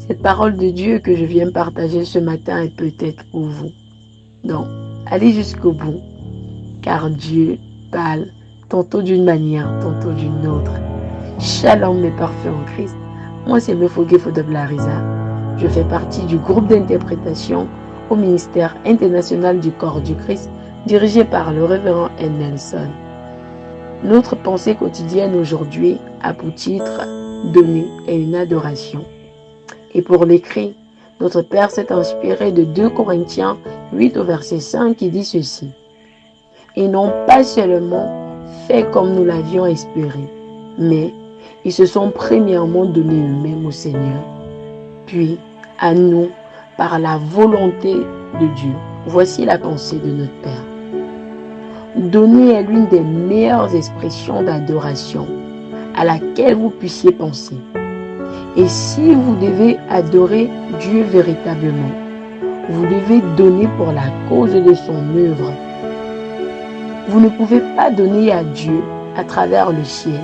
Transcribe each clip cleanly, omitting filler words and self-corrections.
Cette parole de Dieu que je viens partager ce matin est peut-être pour vous. Donc, allez jusqu'au bout, car Dieu parle tantôt d'une manière, tantôt d'une autre. Shalom mes parfaits en Christ. Moi, c'est Mefogué Fodoblarisa. Je fais partie du groupe d'interprétation au ministère international du corps du Christ, dirigé par le révérend N. Nelson. Notre pensée quotidienne aujourd'hui a pour titre « Donner et une adoration ». Et pour l'écrit, notre Père s'est inspiré de 2 Corinthiens 8 au verset 5 qui dit ceci. « Ils n'ont pas seulement fait comme nous l'avions espéré, mais ils se sont premièrement donnés eux-mêmes au Seigneur, puis à nous par la volonté de Dieu. » Voici la pensée de notre Père. Donner est l'une des meilleures expressions d'adoration à laquelle vous puissiez penser. Et si vous devez adorer Dieu véritablement, vous devez donner pour la cause de son œuvre. Vous ne pouvez pas donner à Dieu à travers le ciel.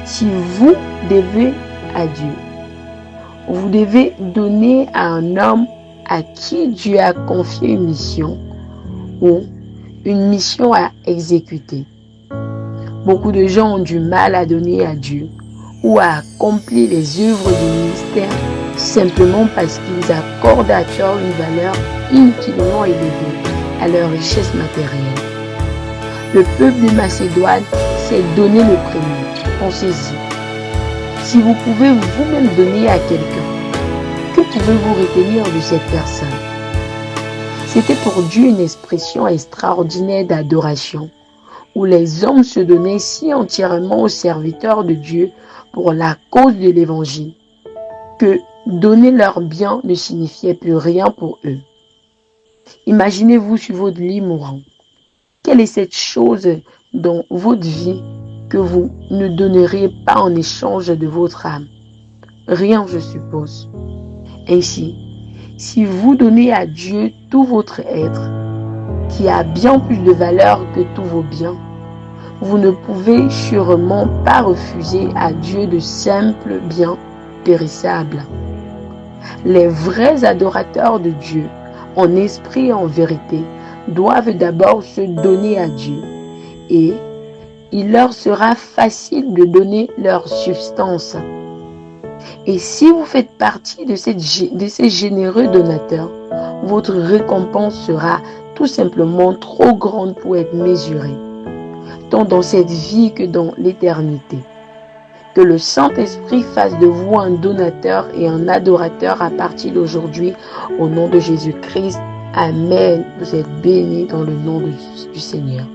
Si vous devez à Dieu, vous devez donner à un homme à qui Dieu a confié une mission ou une mission à exécuter. Beaucoup de gens ont du mal à donner à Dieu ou à accomplir les œuvres du ministère simplement parce qu'ils accordent à cœur une valeur inutilement élevée à leur richesse matérielle. Le peuple de Macédoine s'est donné le premier. Pensez-y. Si vous pouvez vous-même donner à quelqu'un, que pouvez-vous retenir de cette personne? C'était pour Dieu une expression extraordinaire d'adoration, où les hommes se donnaient si entièrement aux serviteurs de Dieu pour la cause de l'évangile, que donner leur bien ne signifiait plus rien pour eux. Imaginez-vous sur votre lit mourant. Quelle est cette chose dans votre vie que vous ne donneriez pas en échange de votre âme? Rien, je suppose. Ainsi, si vous donnez à Dieu tout votre être, qui a bien plus de valeur que tous vos biens, vous ne pouvez sûrement pas refuser à Dieu de simples biens périssables. Les vrais adorateurs de Dieu, en esprit et en vérité, doivent d'abord se donner à Dieu et il leur sera facile de donner leur substance. Et si vous faites partie de ces généreux donateurs, votre récompense sera tout simplement trop grande pour être mesurée, tant dans cette vie que dans l'éternité. Que le Saint-Esprit fasse de vous un donateur et un adorateur à partir d'aujourd'hui, au nom de Jésus-Christ. Amen. Vous êtes bénis dans le nom du Seigneur.